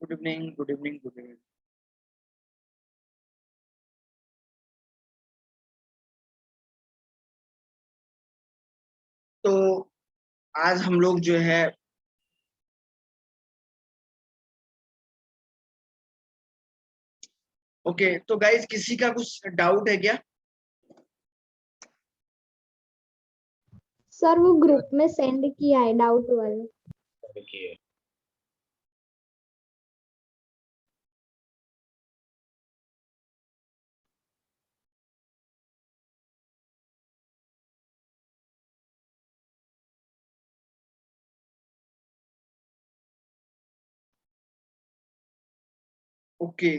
Good evening, good evening, good evening. तो आज हम लोग जो है ओके, तो गाइज किसी का कुछ डाउट है क्या? सर वो ग्रुप में सेंड किया है डाउट वाला। देखिए, ओके।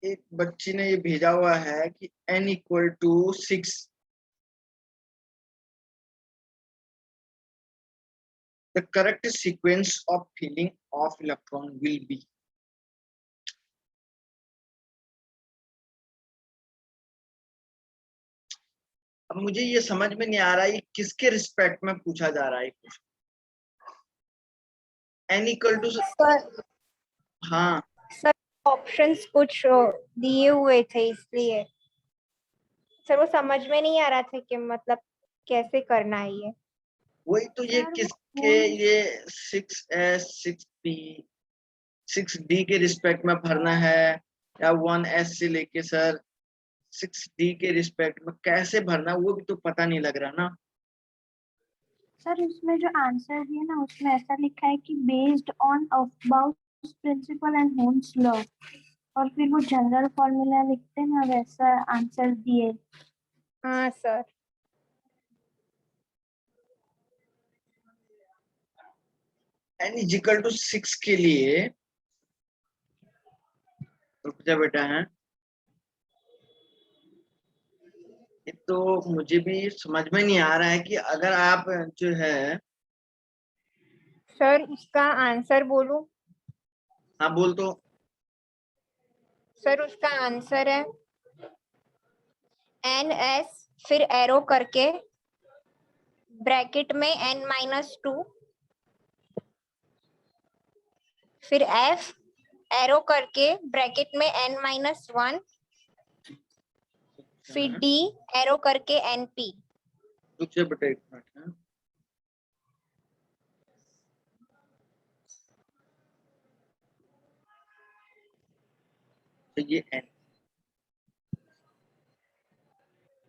एक बच्ची ने ये भेजा हुआ है कि n equal to 6 the correct sequence of filling of electron will be. अब मुझे ये समझ में नहीं आ रहा है किसके रिस्पेक्ट में पूछा जा रहा है कुछ। n इक्वल टू सर हाँ, सर ऑप्शंस कुछ दिए हुए थे इसलिए सर वो समझ में नहीं आ रहा था कि मतलब कैसे करना है ये। वही तो। ये किसके, ये 6s 6p 6d के रिस्पेक्ट में भरना है या 1s से लेके सर 6d के रिस्पेक्ट में कैसे भरना, वो भी तो पता नहीं लग रहा ना। सर उसमें जो आंसर है ना उसमें ऐसा लिखा है कि based on Aufbau principle and Hund's law, और फिर वो जनरल फॉर्मूला लिखते हैं ना वैसा आंसर दिए। हाँ सर। n इक्वल टू 6 के लिए रुक जा बेटा है, ये तो मुझे भी समझ में नहीं आ रहा है कि अगर आप जो है, सर उसका आंसर बोलूं? हाँ बोल तो। सर उसका आंसर है NS फिर एरो करके ब्रैकेट में n-2 फिर F एरो करके ब्रैकेट में n-1 फिर D एरो करके NP। रुक जा बेटा एक मिनट है। तो ये n,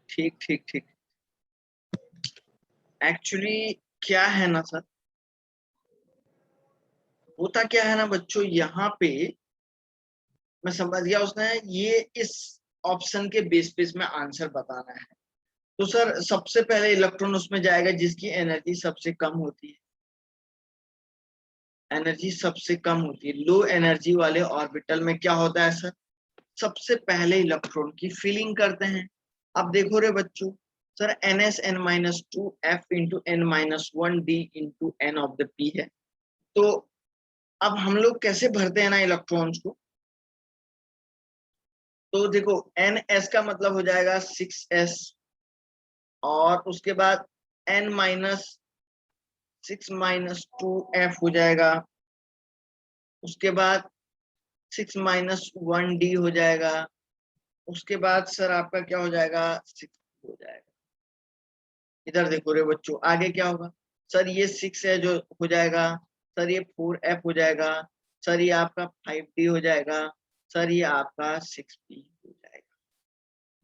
ठीक ठीक ठीक। एक्चुअली क्या है ना सर, होता क्या है ना बच्चों, यहाँ पे मैं समझ गया, उसने ये इस ऑप्शन के बेस पे इसमें आंसर बताना है। तो सर सबसे पहले इलेक्ट्रॉन उसमें जाएगा जिसकी एनर्जी सबसे कम होती है। एनर्जी सबसे कम होती है, लो एनर्जी वाले ऑर्बिटल में क्या होता है सर, सबसे पहले इलेक्ट्रॉन की फिलिंग करते हैं। अब देखो रे बच्चों, sir ns n-2 f into n-1 d into n of the p है। तो अब हम लोग कैसे भरते हैं ना इलेक्ट्रॉन्स को, तो देखो ns का मतलब हो जाएगा 6s, और उसके बाद n-6-2f हो जाएगा, उसके बाद 6-1d हो जाएगा, उसके बाद सर आपका क्या हो जाएगा 6 हो जाएगा। इधर देखो रे बच्चों, आगे क्या होगा, सर ये 6 है जो हो जाएगा, सर ये 4f हो जाएगा, सर ये आपका 5d हो जाएगा, सर ये आपका 6p हो जाएगा।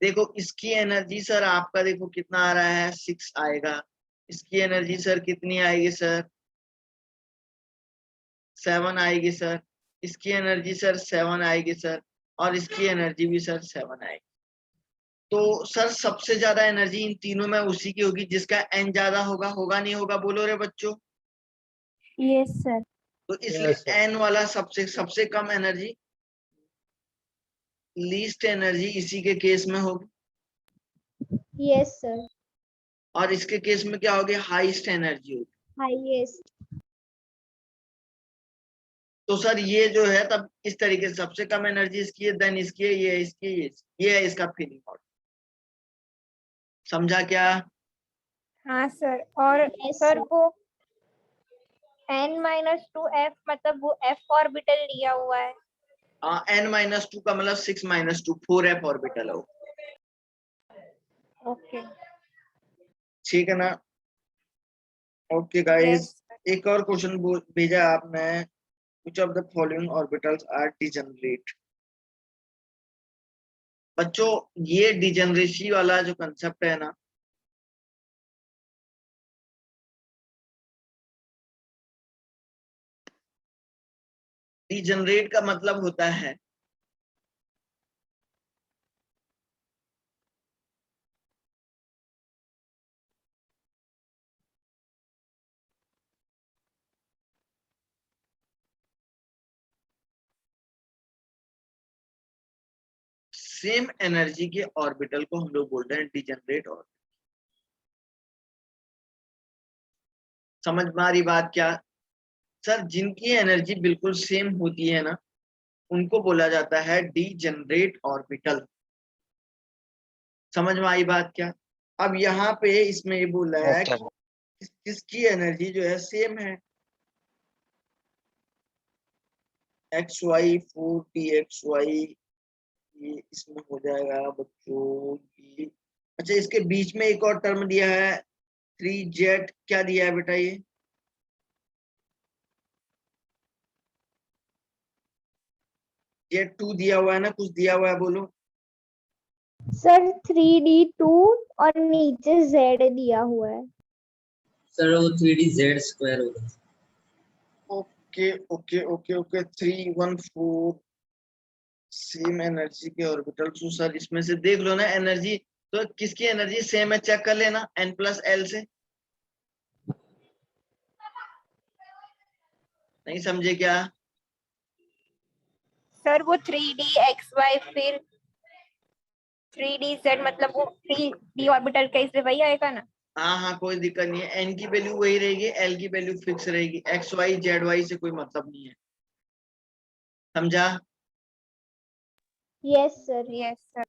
देखो इसकी एनर्जी सर आपका देखो कितना आ रहा है, 6 आएगा। इसकी एनर्जी सर कितनी आएगी सर, 7 आएगी सर। इसकी एनर्जी सर 7 आएगी सर, और इसकी एनर्जी भी सर 7 आएगी। तो सर सबसे ज्यादा एनर्जी इन तीनों में उसी की होगी जिसका एन ज्यादा होगा, होगा नहीं होगा, बोलो रे बच्चों। Yes sir. तो इसलिए एन वाला सबसे सबसे कम एनर्जी, लीस्ट एनर्जी इसी के केस में होगी। Yes sir. और इसके केस में क्या होगी, हाईएस्ट एनर्जी होगी। हाईएस्ट। तो सर ये जो है तब इस तरीके से सबसे कम एनर्जी इसकी है, देन इसकी है, ये इसकी, ये है इसका फीलिंग ऑर्डर। समझा क्या? हाँ सर, और Yes, सर sir. वो n-2f मतलब वो f ऑर्बिटल लिया हुआ है। n-2 का मतलब 6-2 4f ऑर्बिटल हो, ओके। ठीक है ना। ओके गाइस, एक और क्वेश्चन भेजा आपने, which of the following orbitals are degenerate। बच्चों ये डिजेनरेसी वाला जो कंसेप्ट है ना, डिजेनरेट का मतलब होता है सेम एनर्जी के ऑर्बिटल को हम लोग बोलते हैं डिजेनरेट ऑर्बिटल। समझ में आ रही बात क्या सर? जिनकी एनर्जी बिल्कुल सेम होती है ना, उनको बोला जाता है डिजेनरेट ऑर्बिटल। समझ में आई बात क्या? अब यहाँ पे इसमें ये बोल रहा है कि किसकी एनर्जी जो है सेम है, एक्स वाई 4 pxy, ये इसमें हो जाएगा बच्चों ये। अच्छा, इसके बीच में एक और टर्म दिया है 3z, क्या दिया है बेटा? ये z2 दिया हुआ है ना, कुछ दिया हुआ है, बोलो। सर 3D2 और नीचे Z दिया हुआ है। सर वो 3D Z² होगा। Okay okay okay okay, 314 same energy के ऑर्बिटल। तो सर इसमें से देख लो ना एनर्जी, तो किसकी एनर्जी सेम है चेक कर लेना n+l से। नहीं समझे क्या? सर वो 3D xy फिर 3DZ मतलब वो 3D ऑर्बिटल का, इसलिए वही आएगा ना। हाँ हाँ, कोई दिक्कत नहीं है, n की वैल्यू वही रहेगी, l की वैल्यू फिक्स रहेगी, x y z y से कोई मतलब नहीं है, समझा? Yes, sir. Yes sir.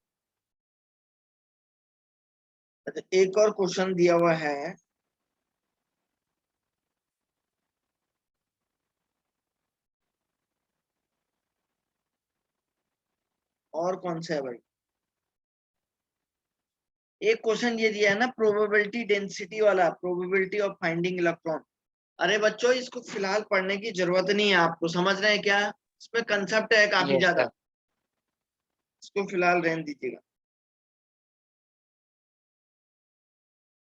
अच्छा, एक और क्वेश्चन दिया हुआ है, और कौन सा है भाई? एक क्वेश्चन ये दिया है ना प्रोबेबिलिटी डेंसिटी वाला, प्रोबेबिलिटी ऑफ फाइंडिंग इलेक्ट्रॉन। अरे बच्चों इसको फिलहाल पढ़ने की जरूरत नहीं है आपको, समझ रहे हैं क्या? इसमें कंसेप्ट है काफी ज्यादा, इसको फिलहाल रहने दीजिएगा।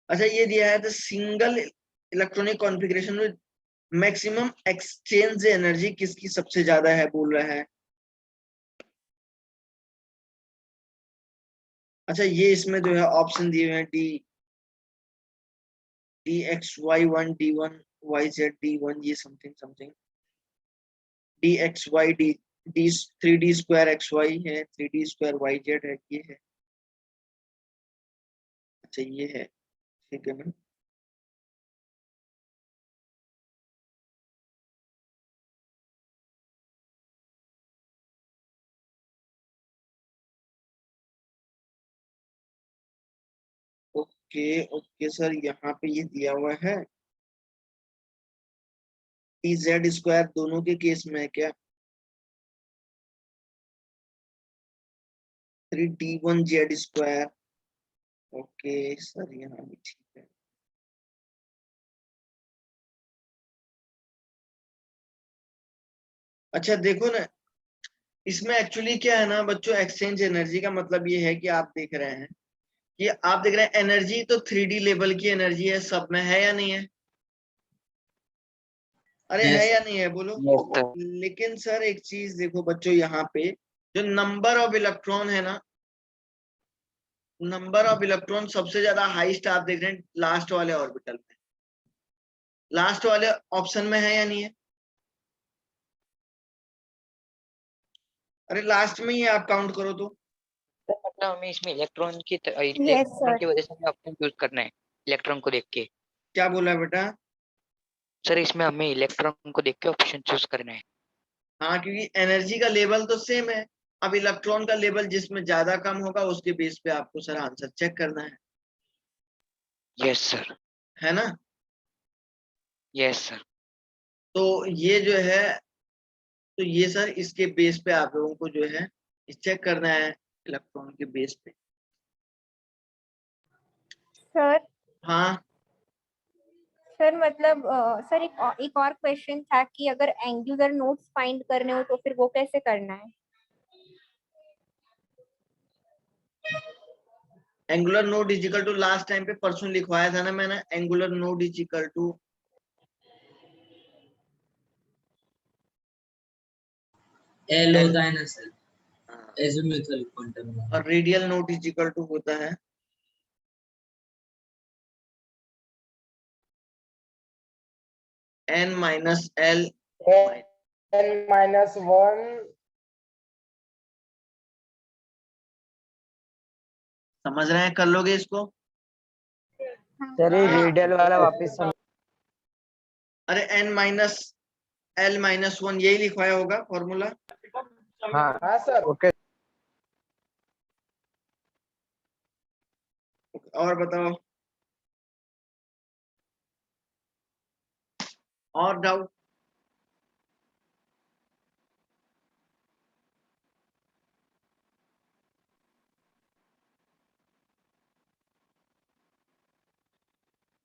अच्छा, ये दिया है the single electronic configuration with maximum exchange energy किसकी सबसे ज्यादा है, बोल रहा है। अच्छा, ये इसमें जो है ऑप्शन दिए हुए हैं dxy1 d1 yz d1, ये something something dxy d 3d² xy है, 3d² yz है, ये है। अच्छा ये है, ठीक है ना। ओके ओके सर, यहाँ पे ये दिया हुआ है dz² दोनों के केस में है क्या? 3d1z²। ओके सर, यहाँ भी ठीक है। अच्छा देखो ना, इसमें एक्चुअली क्या है ना बच्चों, एक्सचेंज एनर्जी का मतलब ये है कि आप देख रहे हैं कि आप देख रहे हैं एनर्जी तो 3D लेवल की एनर्जी है, सब में है या नहीं है? अरे है Yes. या नहीं है, बोलो। लेकिन सर एक चीज देखो बच्चों, यहाँ पे जो नंबर ऑफ इलेक्ट्रॉन है ना, नंबर ऑफ इलेक्ट्रॉन सबसे ज्यादा हाईएस्ट आप देख रहे हैं लास्ट वाले ऑर्बिटल में, लास्ट वाले ऑप्शन में है या नहीं है? अरे लास्ट में ही आप काउंट करो तो। मतलब हमें इसमें इलेक्ट्रॉन की Yes, इलेक्ट्रॉन sir. की वजह से हमें ऑप्शन चूज करना है, इलेक्ट्रॉन को देख के। क्या बोला बेटा? सर इसमें हमें इलेक्ट्रॉन को देख के ऑप्शन चूज करना है। हाँ, क्योंकि एनर्जी का लेवल तो सेम है, अब इलेक्ट्रॉन का लेवल जिसमें ज्यादा कम होगा उसके बेस पे आपको सर आंसर चेक करना है। Yes sir. है ना। Yes sir. तो ये जो है, तो ये सर इसके बेस पे आप लोगों को जो है चेक करना है, इलेक्ट्रॉन के बेस पे। सर हाँ सर मतलब सर एक और क्वेश्चन था कि अगर एंगुलर नोड्स फाइंड करने हो तो फिर वो कैसे करना है? Angular node is equal to, last time पे परसों लिखवाया था ना मैंने, angular node is equal to L होता है ना सर, हाँ, एजिमुथल क्वांटम। और radial node is equal to होता है n माइनस एल। n-1। समझ रहे हैं, कर लोगे इसको? सर ये रेडियल वाला वापस अरे n माइनस एल माइनस 1 यही लिखवाया होगा फॉर्मूला। हाँ सर ओके। और बताओ, और डाउट?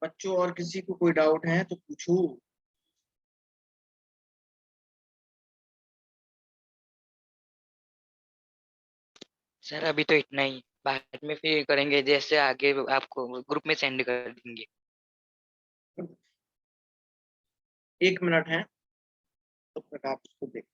बच्चों और किसी को कोई डाउट है तो पूछो। सर अभी तो इतना ही, बाद में फिर करेंगे, जैसे आगे आपको ग्रुप में सेंड कर देंगे। 1 मिनट है, तब तक आप उसको देख।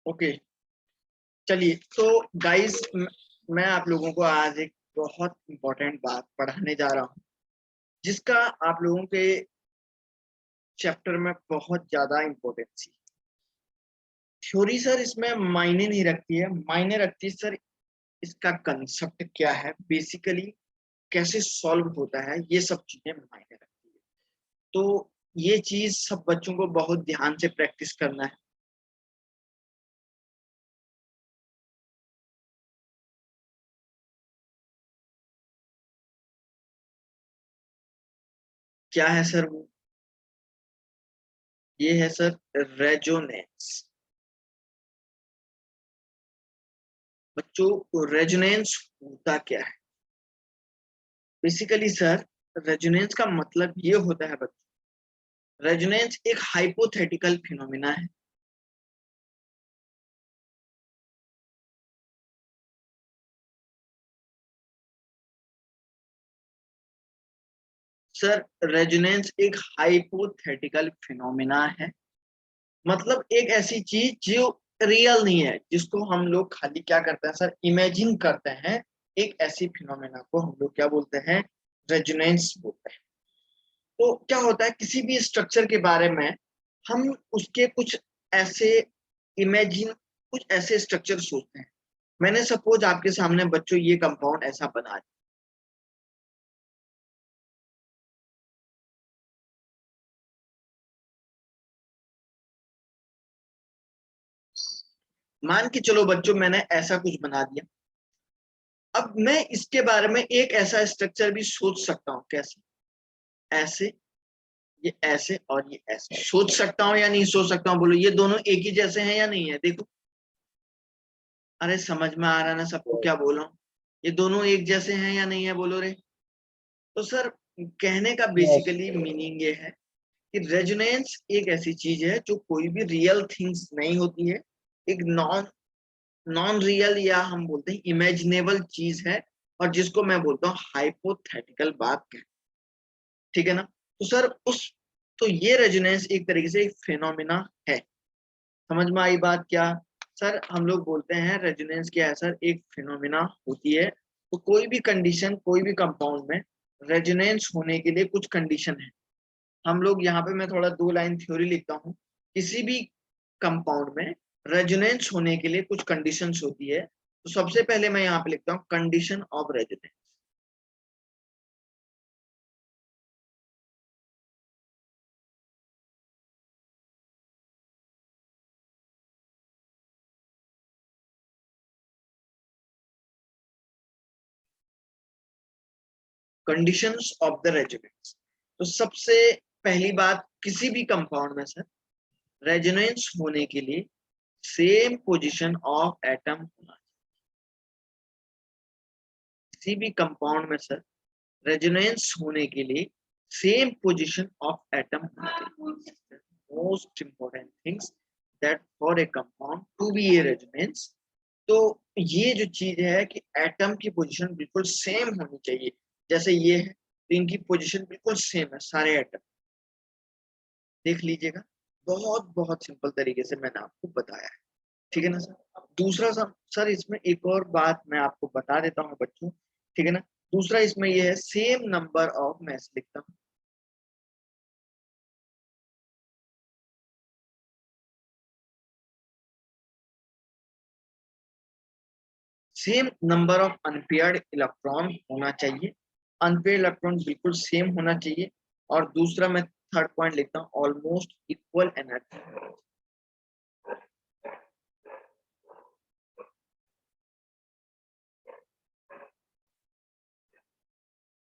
ओके चलिए, तो गाइस मैं आप लोगों को आज एक बहुत इंपॉर्टेंट बात पढ़ाने जा रहा हूँ, जिसका आप लोगों के चैप्टर में बहुत ज्यादा इम्पोर्टेंस है। थ्योरी सर इसमें मायने नहीं रखती है, मायने रखती है सर इसका कंसेप्ट क्या है, बेसिकली कैसे सॉल्व होता है, ये सब चीजें मायने रखती है। तो ये चीज सब बच्चों को बहुत ध्यान से प्रैक्टिस करना है। क्या है सर वो? ये है सर रेजोनेंस। बच्चों रेजोनेंस होता क्या है? बेसिकली सर रेजोनेंस का मतलब ये होता है बच्चों, रेजोनेंस एक हाइपोथेटिकल फिनोमिना है। सर रेजोनेंस एक हाइपोथेटिकल फिनोमिना है, मतलब एक ऐसी चीज जो रियल नहीं है, जिसको हम लोग खाली क्या करते हैं सर, इमेजिन करते हैं। एक ऐसी फिनोमेना को हम लोग क्या बोलते हैं? रेजोनेंस बोलते हैं। तो क्या होता है, किसी भी स्ट्रक्चर के बारे में हम उसके कुछ ऐसे इमेजिन, कुछ ऐसे स्ट्रक्चर सोचते हैं। मैंने सपोज आपके सामने बच्चों ये कंपाउंड ऐसा बना दिया, मान के चलो बच्चों मैंने ऐसा कुछ बना दिया। अब मैं इसके बारे में एक ऐसा स्ट्रक्चर भी सोच सकता हूँ। कैसे? ऐसे, ये ऐसे और ये ऐसे सोच सकता हूँ या नहीं सोच सकता हूँ? बोलो, ये दोनों एक ही जैसे हैं या नहीं है? देखो, अरे समझ में आ रहा है ना सबको क्या बोल रहा हूँ? ये दोनों एक जैसे हैं या नहीं है? बोलो रे। तो सर कहने का बेसिकली मीनिंग ये है कि रेजोनेंस एक ऐसी चीज है जो कोई भी रियल थिंग्स नहीं होती है, एक नॉन नॉन रियल या हम बोलते हैं इमेजिनेबल चीज है, और जिसको मैं बोलता हूँ हाइपोथेटिकल बात कहते हैं। ठीक है ना? तो सर तो ये रेजोनेंस एक तरीके से एक फिनोमिना है। समझ में आई बात क्या? सर हम लोग बोलते हैं रेजोनेंस क्या है सर, एक फिनोमिना होती है। तो कोई भी कंडीशन, कोई भी कंपाउंड में रेजोनेंस होने के लिए कुछ कंडीशन है। हम लोग यहाँ पे मैं थोड़ा 2 लाइन थ्योरी लिखता हूँ। किसी भी कंपाउंड में रेजोनेंस होने के लिए कुछ कंडीशंस होती है। तो सबसे पहले मैं यहाँ पे लिखता हूँ condition of resonance. Conditions of the resonance. तो सबसे पहली बात, किसी भी कंपाउंड में सर रेजोनेंस होने के लिए सेम पोजीशन ऑफ एटम होना चाहिए। किसी भी कंपाउंड में सर रेजोनेंस होने के लिए सेम पोजीशन ऑफ एटम होना चाहिए। Most important things that for a compound to be a resonance, तो ये जो चीज है कि एटम की पोजीशन बिल्कुल सेम होनी चाहिए। जैसे ये है, तो इनकी पोजीशन बिल्कुल सेम है सारे एटम। देख लीजिएगा, बहुत बहुत सिंपल तरीके से मैंने आपको बताया है। ठीक है ना सर? दूसरा सर इसमें एक और बात मैं आपको बता देता हूँ बच्चों। ठीक है ना? दूसरा इसमें ये है सेम नंबर ऑफ, मैं ऐसे लिखता हूँ, same number of unpaired electron होना चाहिए। अनपेयर्ड इलेक्ट्रॉन बिल्कुल सेम होना चाहिए। और दूसरा मैं थर्ड पॉइंट लिखता हूँ ऑलमोस्ट इक्वल एनर्जी।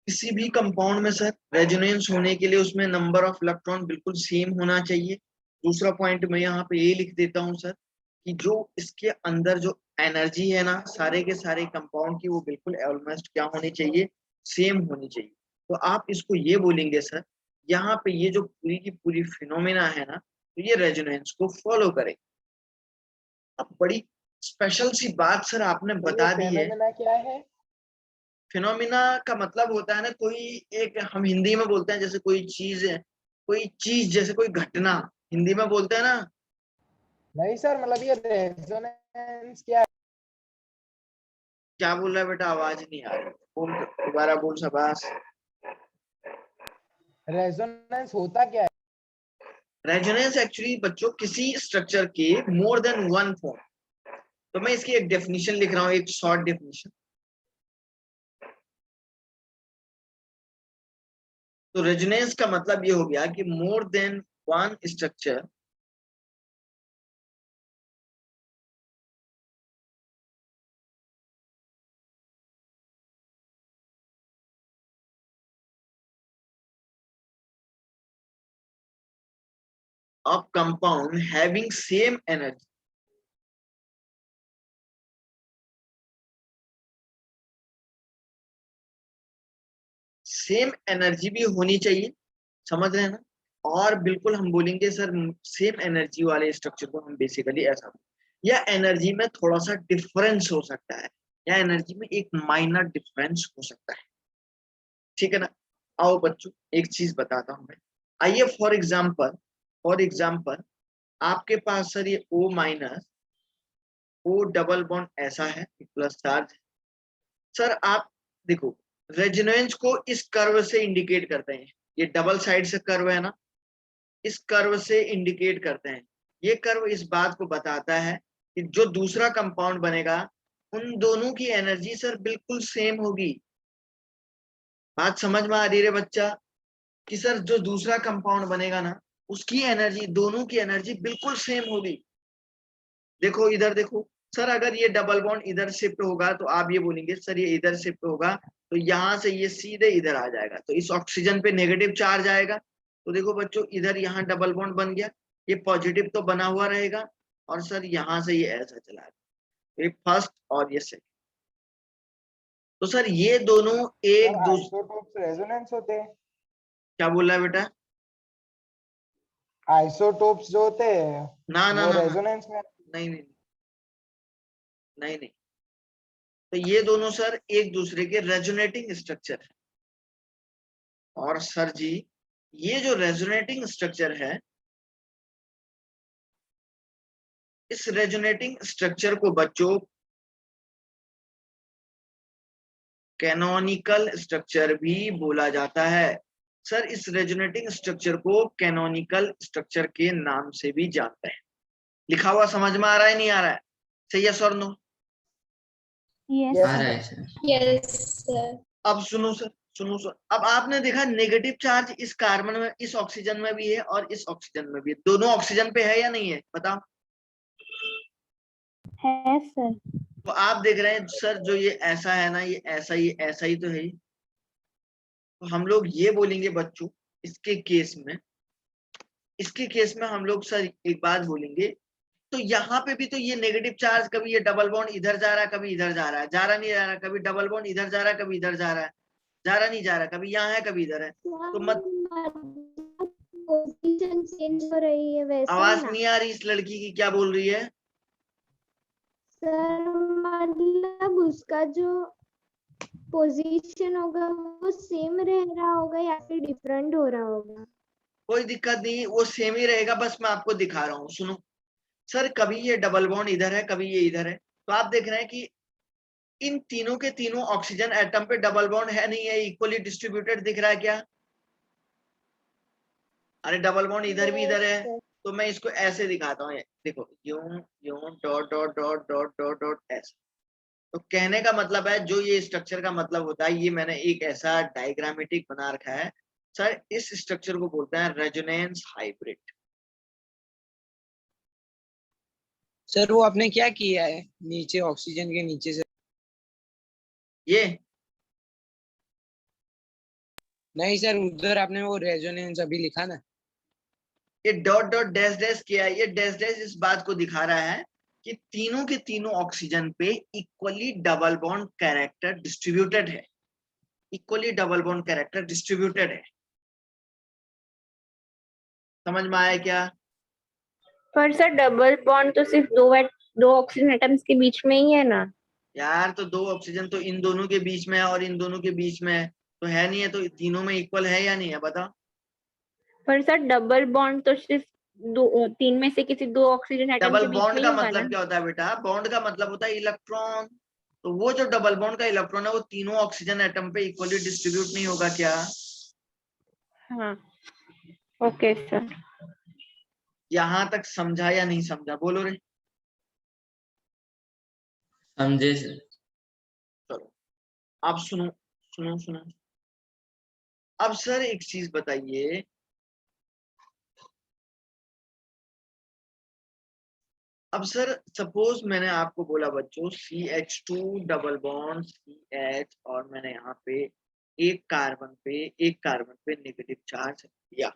किसी भी कंपाउंड में सर रेजोनेंस होने के लिए उसमें नंबर ऑफ इलेक्ट्रॉन बिल्कुल सेम होना चाहिए। दूसरा पॉइंट मैं यहाँ पे ये लिख देता हूँ सर कि जो इसके अंदर जो एनर्जी है ना सारे के सारे कंपाउंड की, वो बिल्कुल ऑलमोस्ट क्या होनी चाहिए? सेम होनी चाहिए। तो आप इसको ये बोलेंगे सर, यहाँ पे ये जो पूरी की पूरी फिनोमेना है ना, तो ये रेजोनेंस को फॉलो करे। अब बड़ी स्पेशल सी बात सर आपने बता दी है। क्या है? फिनोमिना का मतलब होता है ना कोई एक, हम हिंदी में बोलते हैं जैसे कोई चीज है, कोई चीज जैसे कोई घटना, हिंदी में बोलते हैं ना नहीं सर, मतलब ये रेजोनेंस क्या है? क्या बोल रहा है बेटा, आवाज नहीं आ रही, बोल दोबारा बोल शाबाश। रेजोनेंस होता क्या है? रेजोनेंस एक्चुअली बच्चों किसी स्ट्रक्चर के मोर देन वन फॉर्म। तो मैं इसकी एक डेफिनेशन लिख रहा हूं, एक शॉर्ट डेफिनेशन। तो रेजोनेंस का मतलब ये हो गया कि more than one structure of compound having same energy, same energy भी होनी चाहिए, समझ रहे हैं ना। और बिल्कुल हम बोलेंगे सर सेम एनर्जी वाले स्ट्रक्चर को हम बेसिकली ऐसा, या एनर्जी में थोड़ा सा डिफरेंस हो सकता है, या एनर्जी में एक माइनर डिफरेंस हो सकता है, ठीक है ना। आओ बच्चों एक चीज बताता हूं मैं, आइए फॉर एग्जाम्पल आपके पास सर ये O minus O double bond ऐसा है, प्लस चार्ज। सर आप देखो रेजोनेंस को इस कर्व से इंडिकेट करते हैं, ये डबल साइड से कर्व है ना, इस कर्व से इंडिकेट करते हैं। ये कर्व इस बात को बताता है कि जो दूसरा कंपाउंड बनेगा उन दोनों की एनर्जी सर बिल्कुल सेम होगी। बात समझ में आ रही है बच्चा, कि सर जो दूसरा कंपाउंड बनेगा ना उसकी एनर्जी, दोनों की एनर्जी बिल्कुल सेम होगी। देखो इधर देखो सर, अगर ये डबल बॉन्ड इधर शिफ्ट होगा तो आप ये बोलेंगे सर ये इधर शिफ्ट होगा तो यहाँ से ये सीधे इधर आ जाएगा, तो इस ऑक्सीजन पे नेगेटिव चार्ज आएगा। तो देखो बच्चों इधर यहाँ डबल बॉन्ड बन गया, ये पॉजिटिव तो बना हुआ रहेगा, और सर यहाँ से ये ऐसा चला गया, ये फर्स्ट और ये सेकंड। तो सर ये दोनों एक सर दूसरे, आइसोटोप्स रेजोनेंस होते हैं? क्या बोल रहा है बेटा? आइसोटोप्स जो होते हैं ना ना वो ना ना, रेजोनेंस में? नहीं नहीं नहीं नहीं, तो ये दोनों सर एक दूसरे के रेजोनेटिंग स्ट्रक्चर है। और सर जी ये जो रेजोनेटिंग स्ट्रक्चर है, इस रेजोनेटिंग स्ट्रक्चर को बच्चों कैनोनिकल स्ट्रक्चर भी बोला जाता है। सर इस रेजोनेटिंग स्ट्रक्चर को कैनोनिकल स्ट्रक्चर के नाम से भी जानते हैं। लिखा हुआ समझ में आ रहा है नहीं आ रहा है? सही है सर? नो? यस Yes, आ रहा सर। है सर। Yes sir. अब सुनो सर, सुनो सर, अब आपने देखा नेगेटिव चार्ज इस कार्बन में, इस ऑक्सीजन में भी है और इस ऑक्सीजन में भी है। दोनों ऑक्सीजन पे है या नहीं है बताओ? है सर। तो आप देख रहे हैं सर जो ये ऐसा है ना, ये ऐसा ही तो है। तो हम लोग ये बोलेंगे बच्चों इसके केस में हम लोग सर एक बात बोलेंगे, तो यहाँ पे भी तो ये नेगेटिव चार्ज, कभी ये डबल बॉन्ड इधर जा रहा है कभी इधर जा रहा है, जा रहा नहीं जा रहा, कभी डबल बॉन्ड इधर जा रहा है कभी इधर जा रहा है, जा रहा नहीं जा रहा, कभी यहाँ है कभी इधर है। तो मत पोजीशन चेंज हो रही है वैसे आवाज ना नहीं आ रही इस लड़की की, क्या बोल रही है? सर, मतलब उसका जो पोजीशन होगा वो सेम रह रहा होगा या फिर डिफरेंट हो रहा होगा? कोई दिक्कत नहीं, वो सेम ही रहेगा, बस मैं आपको दिखा रहा हूँ। सुनो सर, कभी ये डबल बॉन्ड इधर है कभी ये इधर है, तो आप देख रहे हैं कि इन तीनों के तीनों ऑक्सीजन एटम पे डबल बॉन्ड है नहीं है, इक्वली डिस्ट्रीब्यूटेड दिख रहा है क्या? अरे डबल बॉन्ड इधर भी इधर है, तो मैं इसको ऐसे दिखाता हूँ, देखो यूं यूं dot dot dot dot dot dot ऐसे। तो कहने का मतलब है, जो ये स्ट्रक्चर का मतलब होता है, ये मैंने एक ऐसा डायग्रामेटिक बना रखा है सर, इस स्ट्रक्चर को बोलते हैं रेजोनेंस हाइब्रिड। सर वो आपने क्या किया है नीचे, ऑक्सीजन के नीचे से? ये नहीं सर, उधर आपने वो रेजोनेंस अभी लिखा ना। ये डॉट डॉट डैश डैश किया है, ये डैश डैश इस बात को दिखा रहा है कि तीनों के तीनों ऑक्सीजन पे equally double bond character distributed है, equally double bond character distributed है। समझ में आया क्या? पर सर डबल बॉन्ड तो सिर्फ दो ऑक्सीजन एटम्स के बीच में ही है ना? यार तो दो ऑक्सीजन तो इन दोनों के बीच में है और इन दोनों के बीच में है, तो है नहीं है, तो तीनों में इक्वल है या नहीं है बताओ? पर सर डबल बॉन्ड तो सिर्फ तीन में से किसी दो ऑक्सीजन एटम डबल के बीच में बॉन्ड ही का होगा ना। मतलब क्या होता है बेटा? बॉन्ड का मतलब होता है इलेक्ट्रॉन। तो वो जो डबल बॉन्ड का इलेक्ट्रॉन है वो तीनों ऑक्सीजन एटम पे इक्वली डिस्ट्रीब्यूट नहीं होगा क्या? हाँ ओके सर। यहां तक समझा या नहीं समझा? बोलो रे। समझे सर। चलो आप सुनो सुनो सुनो। अब सर एक चीज बताइए, अब सर सपोज मैंने आपको बोला बच्चों CH2 डबल बॉन्ड CH, और मैंने यहाँ पे एक कार्बन पे नेगेटिव चार्ज दिया।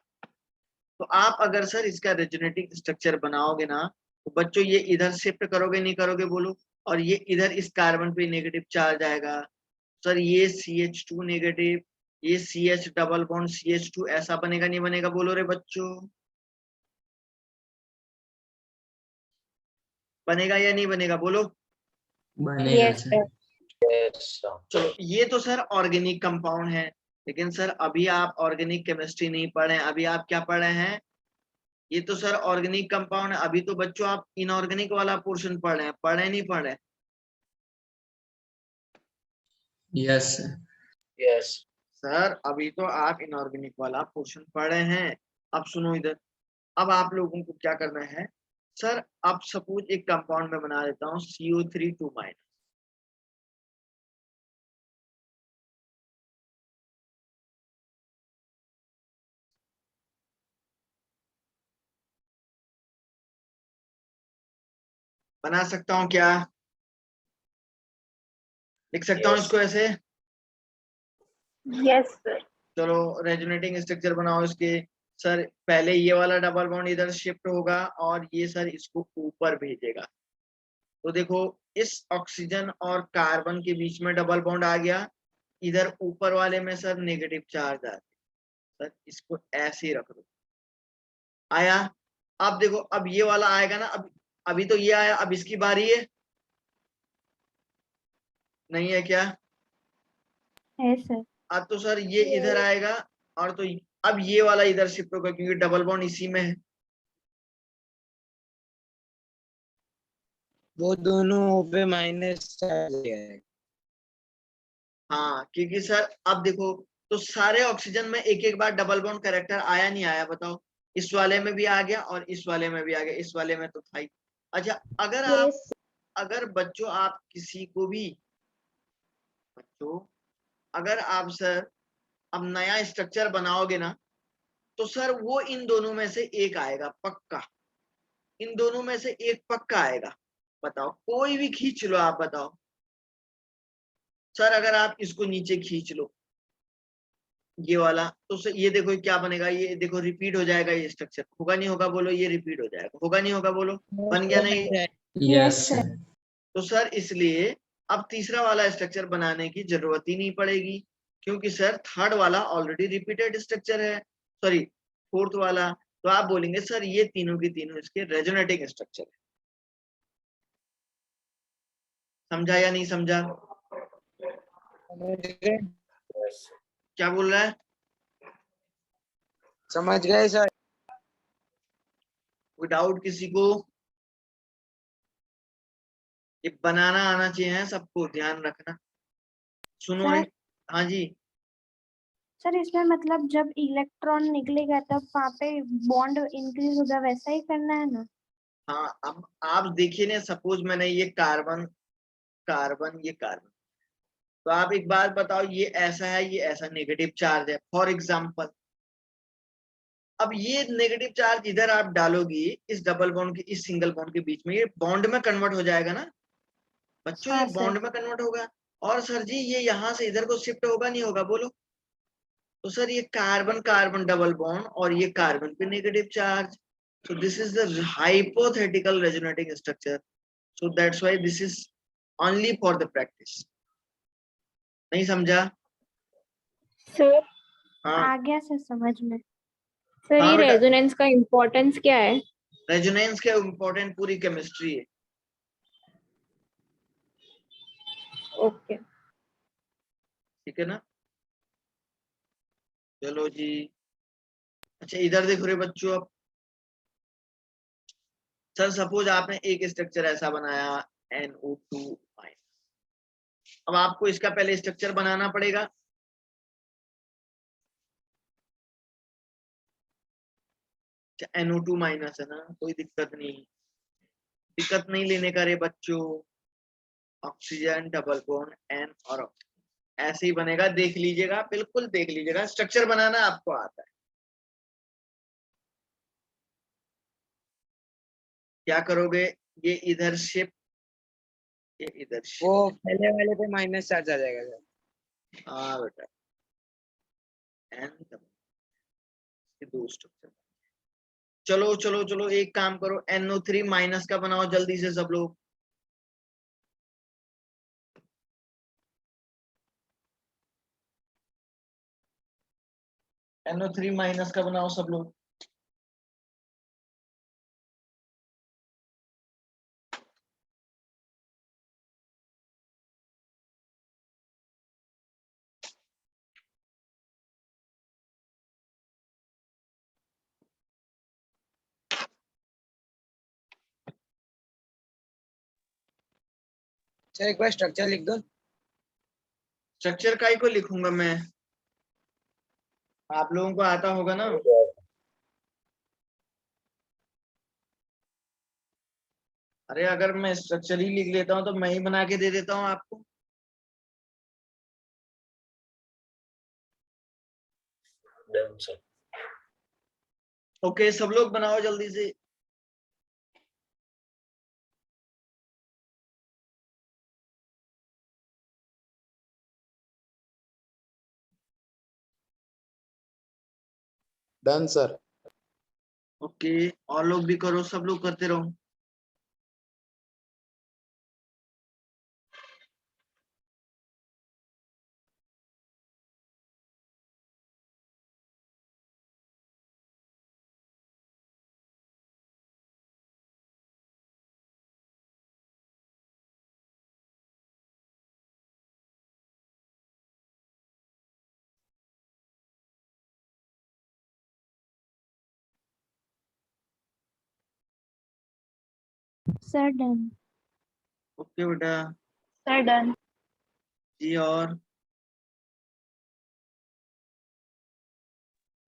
तो आप अगर सर इसका रेजोनेटिंग स्ट्रक्चर बनाओगे ना, तो बच्चों ये इधर शिफ्ट करोगे नहीं करोगे बोलो, और ये इधर इस कार्बन पे नेगेटिव चार्ज आएगा। सर ये CH2 नेगेटिव, ये CH डबल बॉन्ड CH2 ऐसा बनेगा नहीं बनेगा? बोलो रे बच्चों, बनेगा या नहीं बनेगा? बोलो। बनेगा यस सर। सर। चलो ये तो सर ऑर्गेनिक कंपाउंड है, लेकिन सर अभी आप ऑर्गेनिक केमिस्ट्री नहीं पढ़े हैं, अभी आप क्या पढ़े हैं? ये तो सर ऑर्गेनिक कंपाउंड है, अभी तो बच्चों आप इनऑर्गेनिक वाला पोर्शन पढ़ रहे हैं, पढ़े नहीं पढ़े? Yes sir. यस सर अभी तो आप इनऑर्गेनिक वाला पोर्शन पढ़े हैं। अब सुनो इधर, अब आप लोगों को क्या करना है? सर अब सपोज एक कंपाउंड में बना देता हूँ CO3 2-। बना सकता हूँ क्या? लिख सकता हूँ इसको ऐसे? Yes sir. चलो रेजोनेटिंग स्ट्रक्चर बनाओ इसके। सर पहले ये वाला डबल बॉन्ड इधर शिफ्ट होगा और ये सर इसको ऊपर भेजेगा। तो देखो इस ऑक्सीजन और कार्बन के बीच में डबल बॉन्ड आ गया, इधर ऊपर वाले में सर नेगेटिव चार्ज आ गया। सर इसको ऐसे ही रख दो। आया? अब देखो अब ये वाला आएगा ना, अब अभी तो ये आया, अब इसकी बारी है, नहीं है क्या? है सर। अब तो सर ये इधर आएगा, और तो अब ये वाला इधर शिफ्ट होगा क्योंकि डबल बॉन्ड इसी में है। वो दोनों पे माइनस चार्ज है। हाँ क्योंकि सर अब देखो, तो सारे ऑक्सीजन में एक एक बार डबल बॉन्ड कैरेक्टर आया नहीं आया बताओ? इस वाले में भी आ गया और इस वाले में भी आ गया, इस वाले में तो था ही। अच्छा अगर आप, यस अगर बच्चों आप किसी को भी, बच्चों अगर आप सर अब नया स्ट्रक्चर बनाओगे ना, तो सर वो इन दोनों में से एक आएगा पक्का, इन दोनों में से एक पक्का आएगा। बताओ कोई भी खींच लो, आप बताओ। सर अगर आप इसको नीचे खींच लो ये वाला, तो सर ये देखो क्या बनेगा, ये देखो रिपीट हो जाएगा, ये स्ट्रक्चर होगा नहीं होगा? बोलो ये रिपीट हो जाएगा, होगा नहीं होगा? बोलो बन गया नहीं? Yes sir. तो सर इसलिए अब तीसरा वाला स्ट्रक्चर बनाने की जरूरत ही नहीं पड़ेगी, क्योंकि सर थर्ड वाला ऑलरेडी रिपीटेड स्ट्रक्चर है, सॉरी फोर्थ वाला। तो आप बोलेंगे सर ये तीनों की तीनों इसके रेजोनेटिंग स्ट्रक्चर है। समझा या नहीं समझा? क्या बोल रहा है? समझ गए सर। कोई डाउट किसी को? ये बनाना आना चाहिए सबको, ध्यान रखना। सुनो सर हाँ जी। सर इसमें मतलब जब इलेक्ट्रॉन निकलेगा तब वहाँ पे बॉन्ड इंक्रीज होगा, वैसा ही करना है ना? हाँ अब आप देखिए ना, सपोज मैंने ये कार्बन कार्बन ये कार्बन, तो आप एक बात बताओ, ये ऐसा है ये ऐसा नेगेटिव चार्ज है फॉर एग्जाम्पल। अब ये नेगेटिव चार्ज इधर आप डालोगी इस डबल बॉन्ड के इस सिंगल बॉन्ड के बीच में, ये बॉन्ड में कन्वर्ट हो जाएगा ना बच्चों, ये हाँ सर। बॉन्ड में कन्वर्ट होगा। और सर जी ये यहाँ से इधर को शिफ्ट होगा नहीं होगा? बोलो। तो सर ये कार्बन कार्बन डबल बॉन्ड और ये कार्बन पे negative charge, so this is the hypothetical resonating structure, so that's why this is only for the practice। नहीं समझा? सर हाँ आ गया सर समझ में। सर हाँ ये बेटा, रेजोनेंस का इम्पोर्टेंस क्या है? रेजोनेंस के इम्पोर्टेंट पूरी केमिस्ट्री है। ओके ठीक है ना? चलो जी। अच्छा इधर देखो रे बच्चों, अब सर सपोज आपने एक स्ट्रक्चर ऐसा बनाया NO2 माइनस, अब आपको इसका पहले स्ट्रक्चर बनाना पड़ेगा। NO2 माइनस है ना, कोई दिक्कत नहीं लेने का रे बच्चों। ऑक्सीजन डबल बॉन्ड N और ऑक्सीजन ऐसे ही बनेगा, देख लीजिएगा, बिल्कुल देख लीजिएगा, स्ट्रक्चर बनाना आपको आता है। क्या करोगे, ये इधर शिफ्ट, ये इधर शिफ्ट। वो पहले वाले पे माइनस चार्ज आ जाएगा सर। हाँ बेटा, N ये दो स्ट्रक्चर। चलो चलो चलो, एक काम करो, NO3 माइनस का बनाओ जल्दी से सब लोग। NO3 माइनस का बनाओ सब लोग। सर एक बार स्ट्रक्चर लिख दो। स्ट्रक्चर का ही को लिखूंगा मैं, आप लोगों को आता होगा ना। अरे अगर मैं स्ट्रक्चर ही लिख लेता हूँ तो मैं ही बना के दे देता हूँ आपको। ओके, सब लोग बनाओ जल्दी से। Done sir. ओके, और लोग भी करो, सब लोग करते रहो। Sir done. ओके बेटा सर डन। जी, और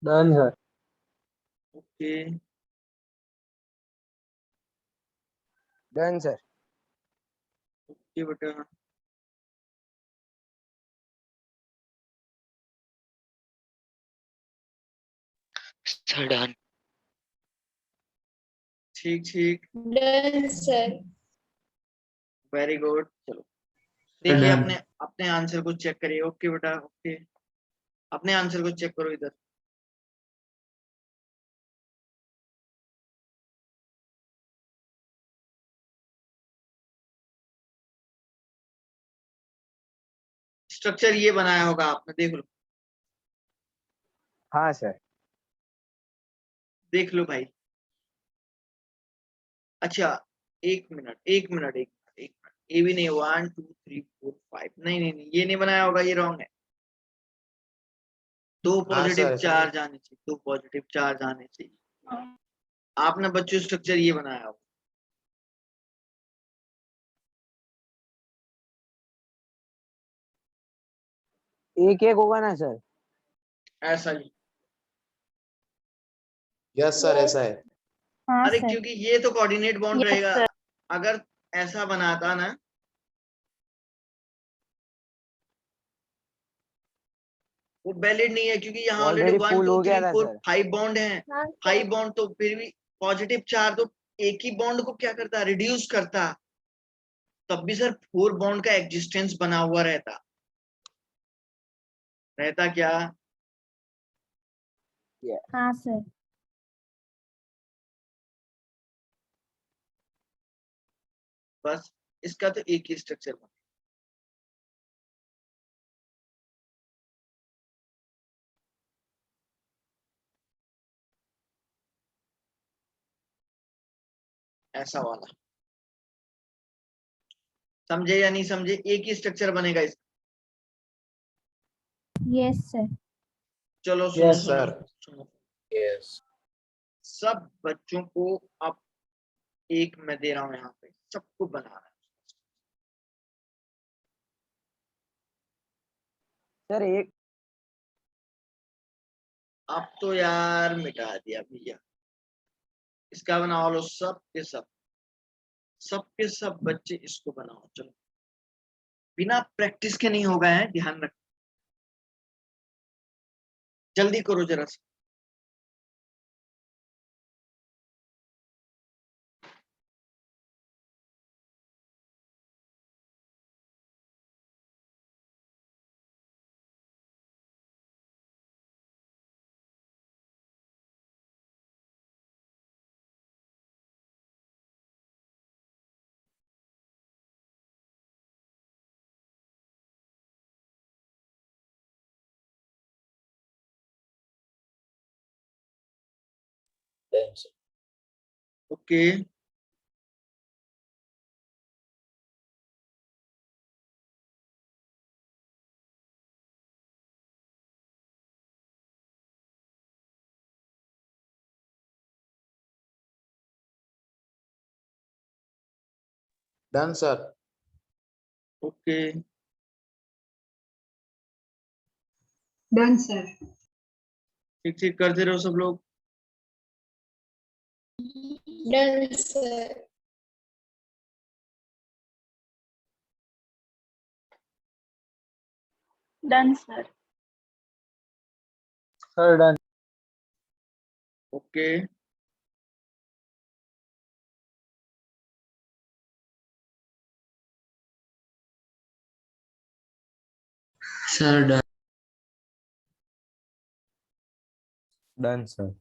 done sir. Okay done sir. Okay बेटा, सर डन। ठीक ठीक, डन सर। Very good. चलो देखिए, Done. अपने अपने आंसर को चेक करिए। ओके बेटा, ओके, अपने आंसर को चेक करो इधर। स्ट्रक्चर ये बनाया होगा आपने, देख लो, हाँ सर। देख लो भाई। अच्छा, एक मिनट एक मिनट एक मिनट एक मिनट, ये भी नहीं, 1 2 3 4 5, नहीं नहीं नहीं, ये नहीं बनाया होगा, ये रॉन्ग है। दो हाँ पॉजिटिव सर, चार्ज आने चाहिए, दो पॉजिटिव चार्ज आने चाहिए। आपने बच्चों स्ट्रक्चर ये बनाया होगा। एक एक होगा ना सर? ऐसा ही, यस सर, ऐसा है। हाँ अरे सर। क्योंकि ये तो कोऑर्डिनेट बॉन्ड यस रहेगा। सर। अगर ऐसा बनाता ना, वो वैलिड नहीं है, क्योंकि यहाँ ऑलरेडी ऑलरेडी 1 फुल 2 हो गया 3 था 4 सर। 5 बॉन्ड है। हाँ 5 सर। बॉन्ड तो फिर भी पॉजिटिव चार्ज तो एक ही बॉन्ड को क्या करता, रिड्यूस करता, तब भी सर 4 बॉन्ड का एग्जिस्टेंस बना हुआ रहता। रहता क्या, हाँ सर। बस इसका तो एक ही स्ट्रक्चर बना। ऐसा वाला, समझे या नहीं समझे, एक ही स्ट्रक्चर बनेगा इसका। Yes sir. चलो सुनो यस सुनो सर। सुनो, यस। सब बच्चों को अब एक मैं दे रहा हूं यहाँ पे, सबको बना रहा है। सर एक अब तो यार मिटा दिया भैया। इसका बनाओ लो, सब के सब बच्चे इसको बनाओ। चलो, बिना प्रैक्टिस के नहीं होगा, है ध्यान रख, जल्दी करो जरा सा। Okay, done sir. Okay, done sir. ठीक ठीक करते रहो सब लोग। Done sir. Done sir. Sir done. Okay, sir done. Done sir.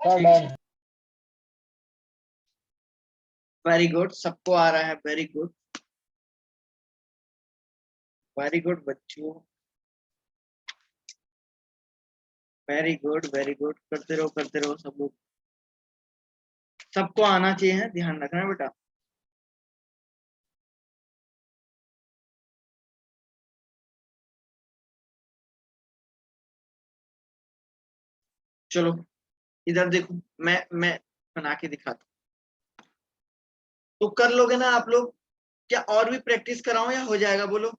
Sir done. Very good, सबको आ रहा है, वेरी गुड, वेरी गुड बच्चों, वेरी गुड वेरी गुड, करते रहो सब लोग, सबको आना चाहिए, है ध्यान रखना बेटा। चलो इधर देखो, मैं बना के दिखाता हूँ, तो कर लोगे ना आप लोग? क्या और भी प्रैक्टिस कराऊं या हो जाएगा, बोलो?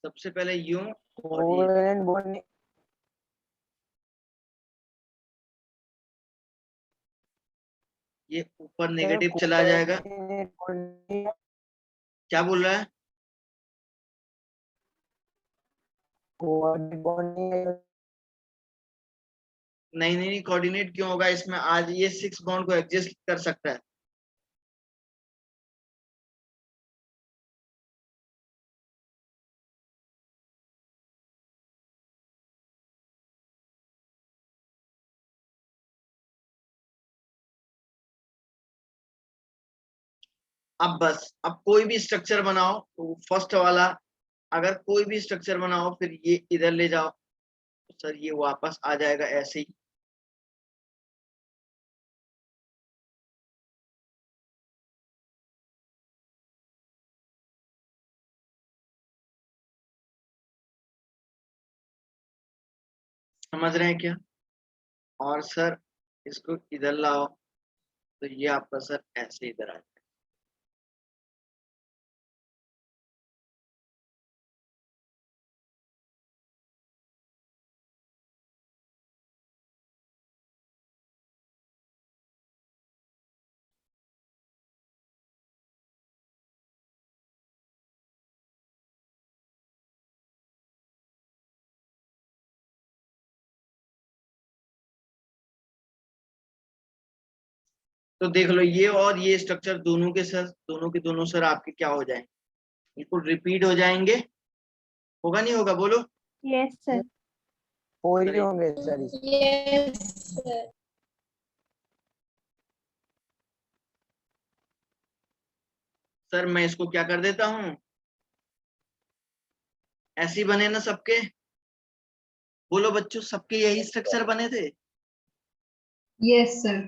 सबसे पहले यूं और ये ऊपर नेगेटिव चला जाएगा। क्या बोल रहा है? नहीं नहीं, कोऑर्डिनेट क्यों होगा इसमें? आज ये 6 बॉन्ड को एडजस्ट कर सकता है। अब बस, अब कोई भी स्ट्रक्चर बनाओ, तो फर्स्ट वाला अगर कोई भी स्ट्रक्चर बनाओ फिर ये इधर ले जाओ, तो सर ये वापस आ जाएगा ऐसे ही। समझ रहे हैं क्या? और सर इसको इधर लाओ, तो ये आपका सर ऐसे इधर आ जाएगा। तो देख लो, ये और ये स्ट्रक्चर दोनों के सर, दोनों के दोनों सर आपके क्या हो जाएंगे? बिल्कुल रिपीट हो जाएंगे। होगा नहीं होगा, बोलो? Yes sir. हो ही सर होंगे सर। Yes sir. सर मैं इसको क्या कर देता हूँ, ऐसे ही बने ना सबके? बोलो बच्चों, सबके यही स्ट्रक्चर बने थे? Yes sir.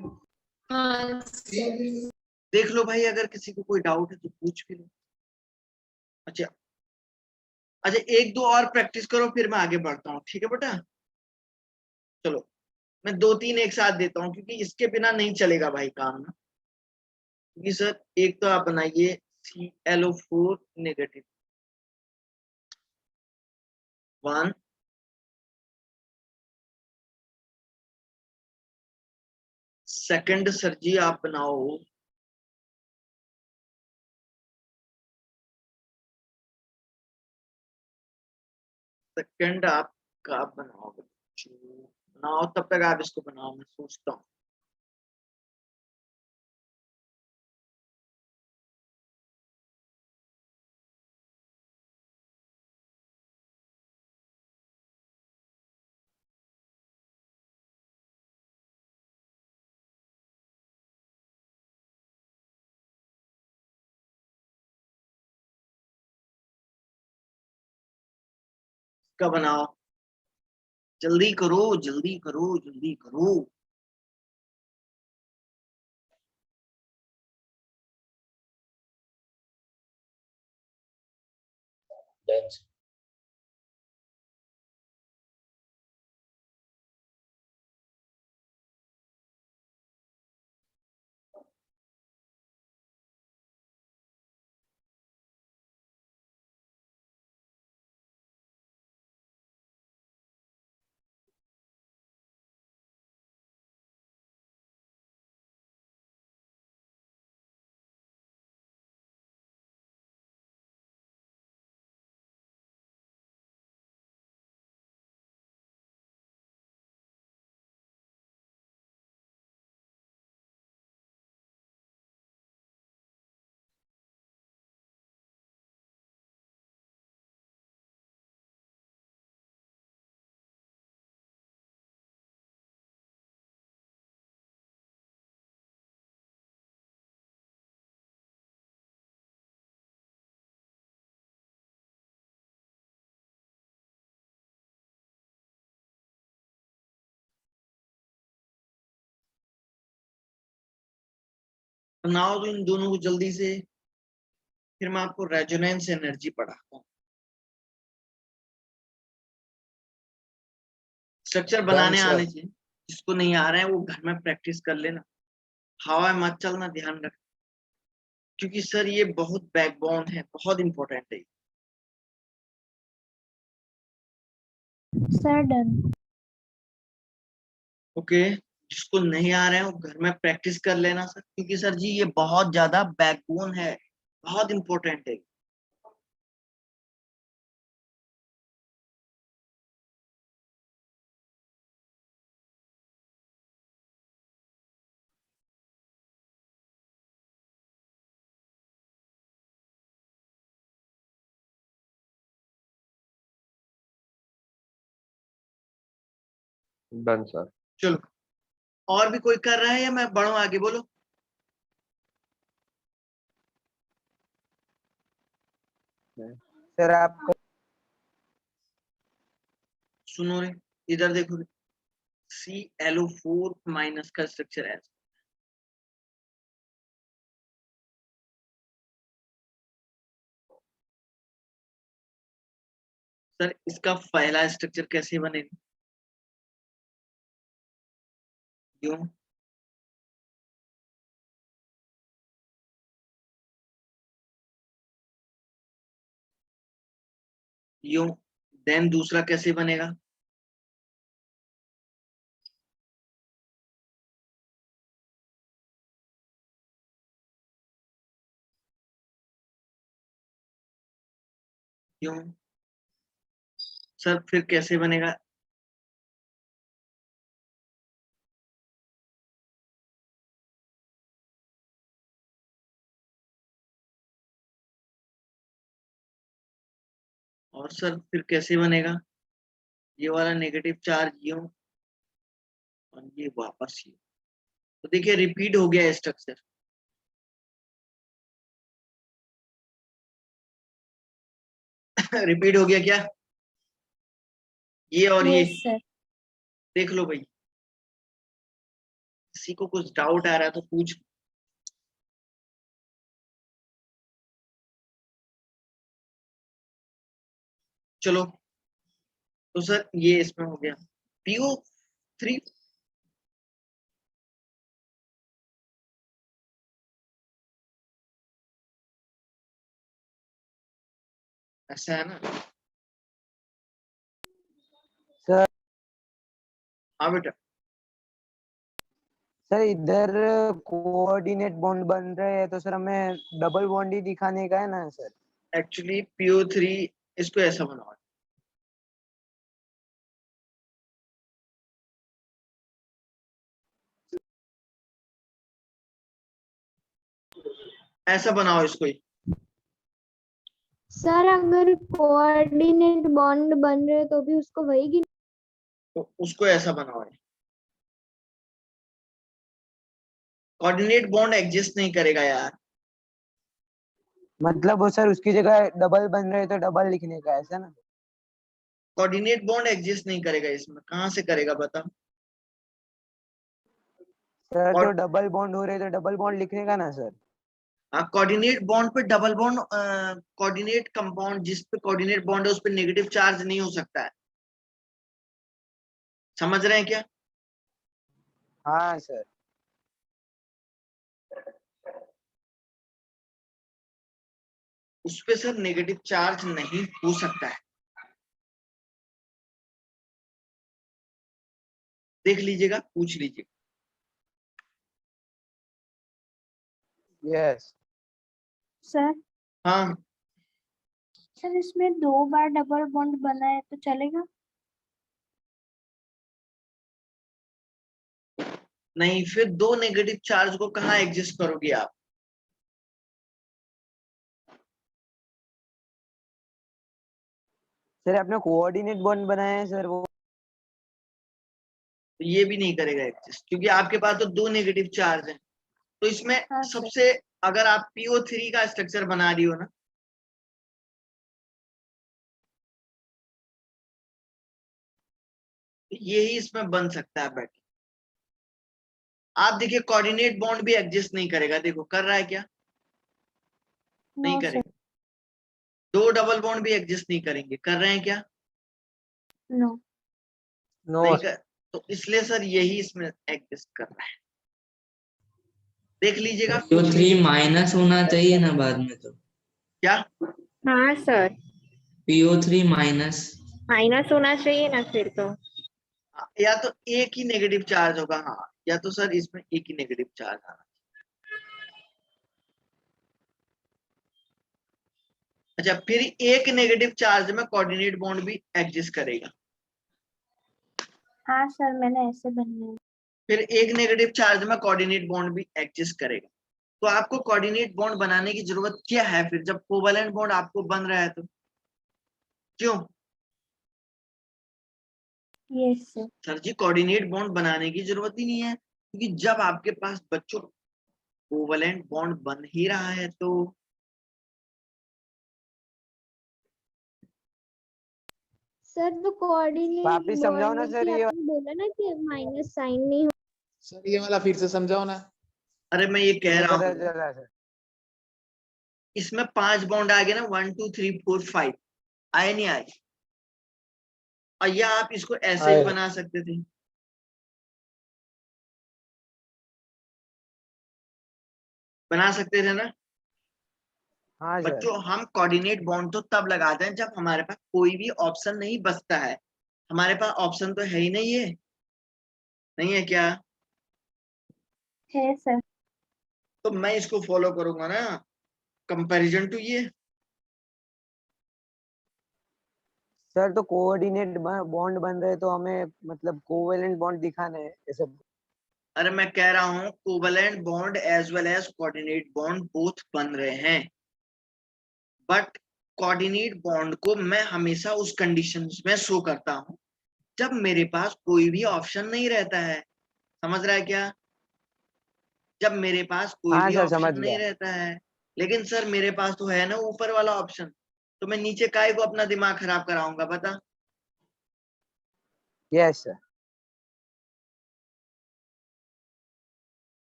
हाँ सर। देख लो भाई, अगर किसी को कोई डाउट है तो पूछ भी लो। अच्छा, अच्छा एक दो और प्रैक्टिस करो फिर मैं आगे बढ़ता हूँ, ठीक है बेटा? चलो मैं दो तीन एक साथ देता हूँ क्योंकि इसके बिना नहीं चलेगा भाई काम ना। क्योंकि सर एक तो आप बनाइए ClO4 नेगेटिव 1, सेकंड सर जी आप बनाओ सेकंड आपका बनाओ बच्चों, बनाओ तब तक आप इसको बनाओ, मैं सोचता हूँ। इसका बनाओ, जल्दी करो जल्दी करो जल्दी करो। Done, sir. बनाओ तो इन दोनों को जल्दी से, फिर मैं आपको रेजोनेंस एनर्जी पढ़ाता हूँ। स्ट्रक्चर Done, बनाने sir. आने चाहिए, जिसको नहीं आ रहा है वो घर में प्रैक्टिस कर लेना, हवा में मत चलना, ध्यान रख। क्योंकि सर ये बहुत बैकबोन है, बहुत इंपॉर्टेंट है। Sir done. ओके, जिसको नहीं आ रहा है वो घर में प्रैक्टिस कर लेना सर, क्योंकि सर जी ये बहुत ज्यादा बैकबोन है, बहुत इंपॉर्टेंट है। Done sir. चलो और भी कोई कर रहा है या मैं बढ़ूं आगे? बोलो। सर आपको सुनो रे, इधर देखो रे, ClO4 माइनस का स्ट्रक्चर है सर, इसका पहला स्ट्रक्चर कैसे बनेगा? क्यों? यूं। देन दूसरा कैसे बनेगा? क्यों? सर फिर कैसे बनेगा? और सर फिर कैसे बनेगा? ये वाला नेगेटिव चार्ज यूं और ये वापस यूं। तो देखिए रिपीट हो गया स्ट्रक्चर। रिपीट हो गया क्या? ये और ये यस सर। देख लो भाई, किसी को कुछ डाउट आ रहा है तो पूछ। चलो, तो सर ये इसमें हो गया PO3। ऐसा है ना? सर हाँ बेटा। सर इधर कोऑर्डिनेट बॉन्ड बन रहे हैं तो सर हमें डबल बॉन्ड ही दिखाने का है ना सर? एक्चुअली PO3 इसको ऐसा बनाओ, ऐसा बनाओ इसको ही। सर अगर कोऑर्डिनेट बॉन्ड बन रहे तो भी उसको वही गिन। तो उसको ऐसा बनाओ, कोऑर्डिनेट बॉन्ड एग्जिस्ट नहीं करेगा यार। मतलब वो सर उसकी जगह डबल बन रहे तो डबल लिखने का है, ऐसा ना? कोऑर्डिनेट बॉन्ड एग्जिस्ट नहीं करेगा इसमें, कहाँ से करेगा बता। सर तो और डबल बॉन्ड हो रहे तो डबल बॉन्ड लिखने का ना सर? हाँ, कोऑर्डिनेट बॉन्ड पे डबल बॉन्ड, कोऑर्डिनेट कंपाउंड जिस पे कोऑर्डिनेट बॉन्ड है उस पे नेगेटिव चार्ज नहीं हो सकता है। समझ रहे हैं क्या? हाँ सर। उस पे सर नेगेटिव चार्ज नहीं हो सकता है। देख लीजिएगा, पूछ लीजिएगा। यस सर हाँ, सर इसमें 2 बार डबल बॉन्ड बना है तो चलेगा? नहीं, फिर दो नेगेटिव चार्ज को कहाँ एडजस्ट करोगे आप? सर आपने कोऑर्डिनेट बॉन्ड बनाया है सर वो? तो ये भी नहीं करेगा एडजस्ट, क्योंकि आपके पास तो दो नेगेटिव चार्ज है। तो इसमें हाँ सर। सबसे, अगर आप PO3 का स्ट्रक्चर बना रही हो ना, तो यही इसमें बन सकता है बेटा। आप देखिए, कोऑर्डिनेट बॉन्ड भी एग्जिस्ट नहीं करेगा, देखो कर रहा है क्या? नहीं नो सर। करेगा। दो डबल बॉन्ड भी एग्जिस्ट नहीं करेंगे, कर रहे हैं क्या? नो। नो नहीं कर। तो इसलिए सर यही इसमें एग्जिस्ट कर रहा है। देख लीजिएगा, PO पूछ 3 लीजिए। माइनस होना चाहिए ना बाद में तो? क्या? हाँ सर, PO3 माइनस। माइनस होना चाहिए ना फिर तो। या तो एक ही नेगेटिव चार्ज होगा, हाँ, या तो सर इसमें एक ही नेगेटिव चार्ज आना। अच्छा, फिर एक नेगेटिव चार्ज में कोऑर्डिनेट बॉन्ड भी एग्जिस्ट करेगा। हाँ सर मैंने ऐसे बनना है। फिर एक नेगेटिव चार्ज में कोऑर्डिनेट बॉन्ड भी एग्जिस्ट करेगा। तो आपको कोऑर्डिनेट बॉन्ड बनाने की जरूरत क्या है फिर, जब कोवैलेंट बॉन्ड आपको बन रहा है तो? क्यों? Yes sir. सर जी, कोऑर्डिनेट बॉन्ड बनाने की जरूरत ही नहीं है, क्योंकि जब आपके पास बच्चों कोवैलेंट बॉन्ड बन ही रहा है तो। सर तो कोऑर्डिनेट वापिस समझाओ बॉन्ड ना में सर भी ये। आपने बोला ना कि माइनस साइन नहीं हो। सर ये वाला फिर से समझाओ ना। अरे मैं ये कह मुझे रहा पता हूँ, चला सर। इसमें 5 बॉन्ड आ गए ना, 1 2 3 4 5, आए नहीं आए? और या आप इसको ऐसे भी आए। बना सकते थे, बना सकते थे ना? हाँ सर। बच्चों, हम कोऑर्डिनेट बॉन्ड तो तब लगाते हैं जब हमारे पास कोई भी ऑप्शन नहीं बचता है। हमारे पास ऑप्शन तो है ही नहीं है, नहीं है क्या? है सर। तो मैं इसको फॉलो करूंगा ना, कंपैरिजन टू ये। सर तो कोऑर्डिनेट बॉन्ड बन रहे तो हमें मतलब कोवेलेंट बॉन्ड दिखाना है ये सब? अरे मैं कह रहा हूँ covalent bond as well as coordinate bond both बन रहे हैं, बट कोऑर्डिनेट बॉन्ड को मैं हमेशा उस कंडीशंस में शो करता हूँ जब मेरे पास कोई भी ऑप्शन नहीं रहता है। समझ रहा है क्या? जब मेरे पास कोई हाँ भी सर समझ ऑप्शन नहीं गया। रहता है। लेकिन सर मेरे पास तो है ना ऊपर वाला ऑप्शन, तो मैं नीचे काय को अपना दिमाग खराब कराऊंगा बता। Yes sir.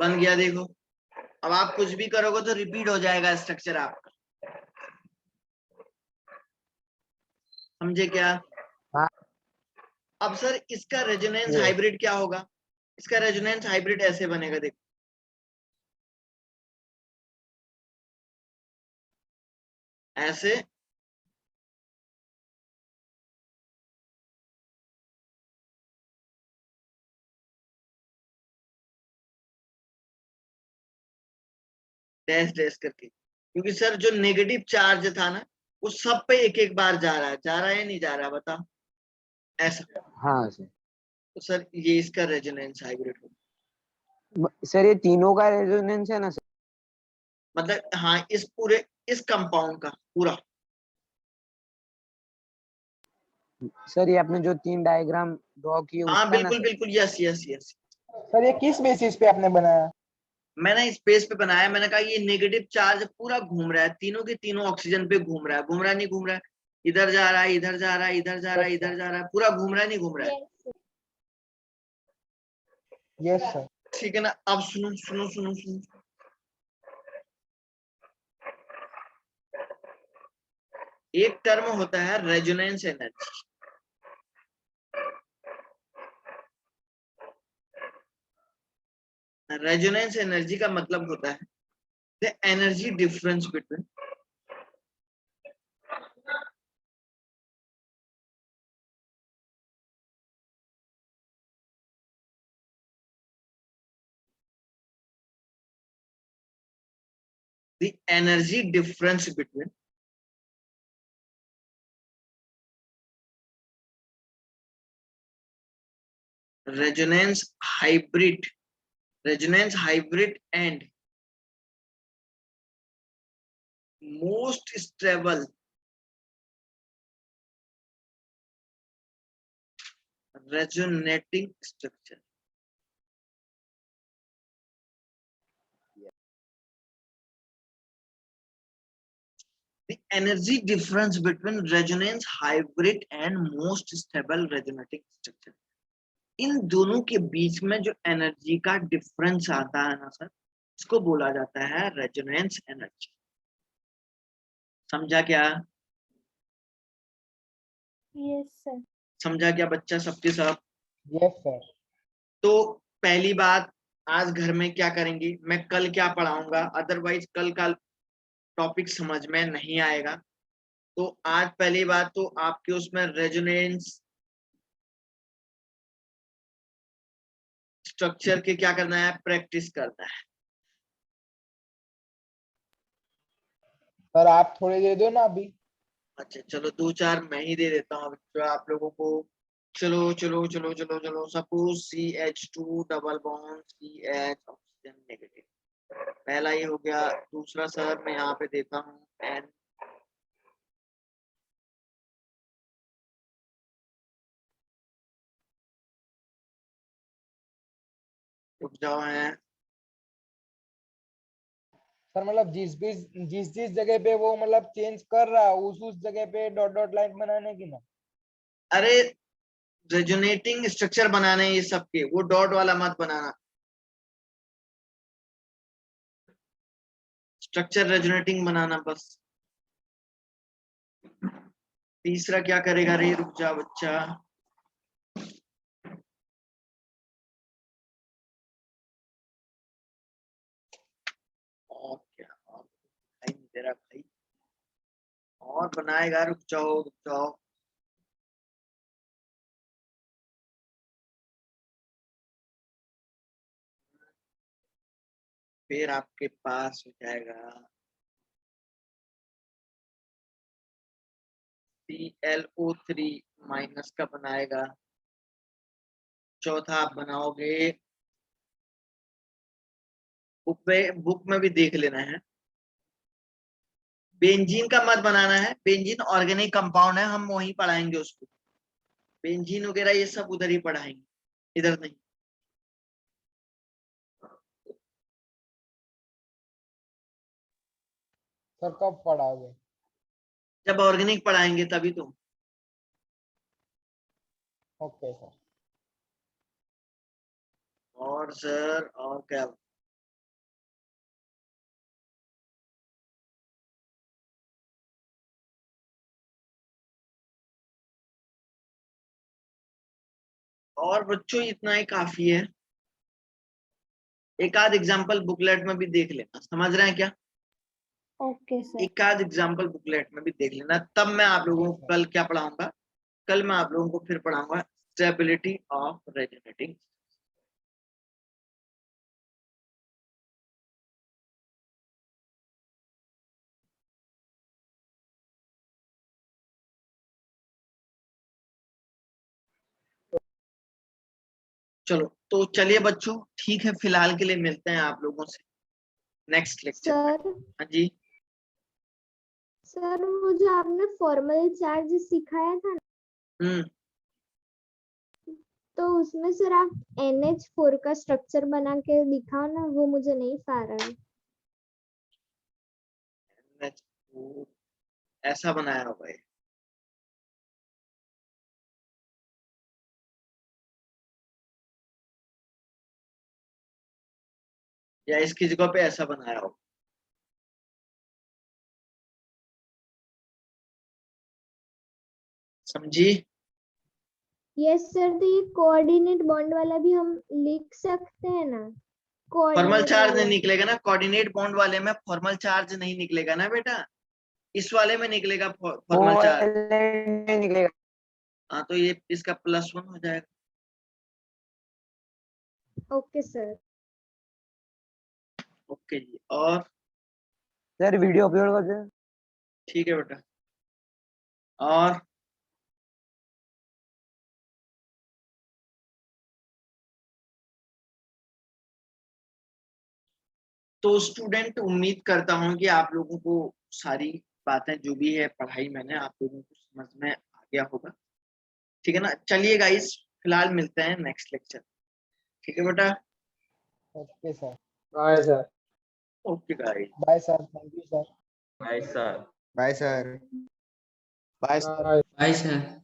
बन गया देखो। अब आप कुछ भी करोगे तो रिपीट हो जाएगा स्ट्रक्चर आपका, समझे क्या? हाँ। अब सर इसका रेजोनेंस Yes. हाइब्रिड क्या होगा? इसका रेजोनेंस हाइब्रिड ऐसे बनेगा, देखो ऐसे, डैश डैश करके, क्योंकि सर जो नेगेटिव चार्ज था ना वो सब पे एक एक बार जा रहा है या नहीं जा रहा, बता ऐसा। हाँ सर। तो सर ये इसका रेजोनेंस हाइब्रिड होगा। सर ये तीनों का रेजोनेंस है ना सर? मतलब हाँ, इस पूरे इस कंपाउंड का पूरा। सर ये आपने जो 3 डायग्राम ड्रॉ किए हाँ उसका ना बिल्कुल सर? बिल्कुल, यस यस यस। सर ये किस बेसिस पे आपने बनाया? मैंने स्पेस पे बनाया, मैंने कहा ये नेगेटिव चार्ज पूरा घूम रहा है, तीनों के तीनों ऑक्सीजन पे घूम रहा है, घूम रहा है नहीं घूम रहा है, इधर जा रहा है इधर जा रहा है इधर जा रहा है इधर जा रहा है, पूरा घूम रहा है नहीं घूम रहा है, यस सर। ठीक है ना? अब सुनो सुनो सुनो सुनो, एक टर्म होता है रेजोनेंस एनर्जी। रेजोनेंस एनर्जी का मतलब होता है the energy difference between the energy difference between resonance hybrid and most stable resonating structure. The energy difference between resonance hybrid and most stable resonating structure. इन दोनों के बीच में जो एनर्जी का difference आता है ना सर, इसको बोला जाता है रेजोनेंस एनर्जी। समझा क्या? Yes sir. समझा क्या बच्चा सबके सब? Yes sir. तो पहली बात, आज घर में क्या करेंगे, मैं कल क्या पढ़ाऊंगा, अदरवाइज कल का टॉपिक समझ में नहीं आएगा। तो आज पहली बात तो आपके उसमें रेजोनेंस स्ट्रक्चर के क्या करना है, प्रैक्टिस करना है। सर आप थोड़े दे दो ना अभी। अच्छा चलो 2-4 मैं ही दे देता हूँ जो आप लोगों को। चलो चलो चलो चलो चलो, suppose CH2 double bond CH oxygen negative, पहला ये हो गया। दूसरा सर मैं यहाँ पे देता हूँ N, रुक जाओ है, सर मतलब जिस जिस जगह पे वो मतलब चेंज कर रहा है उस जगह पे डॉट डॉट लाइन बनाने की ना। अरे रेजोनेटिंग स्ट्रक्चर बनाने हैं ये सबके, वो डॉट वाला मत बनाना, स्ट्रक्चर रेजोनेटिंग बनाना बस। तीसरा क्या करेगा रे, रुक जा बच्चा, और क्या, और भाई तेरा भाई और बनाएगा, रुक जाओ रुक जाओ। फिर आपके पास हो जाएगा ClO3 माइनस का बनाएगा। चौथा आप बनाओगे, बुक में भी देख लेना है, बेंजीन का मत बनाना है, बेंजीन ऑर्गेनिक कंपाउंड है, हम वहीं पढ़ाएंगे उसको, बेंजीन वगैरह ये सब उधर ही पढ़ाएंगे, इधर नहीं। सर कब पढ़ाओगे? जब ऑर्गेनिक पढ़ाएंगे तभी तो। Okay sir. और सर और क्या, और बच्चों इतना ही काफी है। एक आध एग्जाम्पल बुकलेट में भी देख लेना, समझ रहे हैं क्या? Okay sir. एक आध एग्जाम्पल बुकलेट में भी देख लेना, तब मैं आप लोगों को कल क्या पढ़ाऊंगा, कल मैं आप लोगों को फिर पढ़ाऊंगा स्टेबिलिटी ऑफ रेजोनेटिंग। चलो तो चलिए बच्चों, ठीक है, फिलहाल के लिए मिलते हैं आप लोगों से नेक्स्ट लेक्चर में। सर हाँ जी। सर वो जो आपने फॉर्मल चार्ज सिखाया था ना, तो उसमें सर आप NH4 का स्ट्रक्चर बना के दिखाओ ना, वो मुझे नहीं आ रहा है। ऐसा बनाया होगा ये। या इसकी जगह पे ऐसा बनाया होगा। समझी? यस सर, तो ये कोऑर्डिनेट बॉन्ड वाला भी हम लिख सकते हैं ना? फॉर्मल कोऑर्डिनेट चार्ज वाला। नहीं निकलेगा ना, कोऑर्डिनेट बॉन्ड वाले में फॉर्मल चार्ज नहीं निकलेगा ना बेटा, इस वाले में निकलेगा फॉर्मल चार्ज। कोवेलेंट नहीं निकलेगा। हाँ तो ये इसका +1 हो जाएगा। Okay sir. ओके जी। और सर वीडियो अपलोड कर दे। ठीक है बेटा। और तो स्टूडेंट, उम्मीद करता हूँ कि आप लोगों को सारी बातें जो भी है पढ़ाई मैंने आप लोगों को समझ में आ गया होगा। ठीक है ना? चलिए गाइस, फिलहाल मिलते हैं नेक्स्ट लेक्चर। ठीक है बेटा? Okay sir. Bye sir. Okay guys. Bye sir, thank you sir. Bye sir. Bye sir. Bye sir. Bye. Bye sir.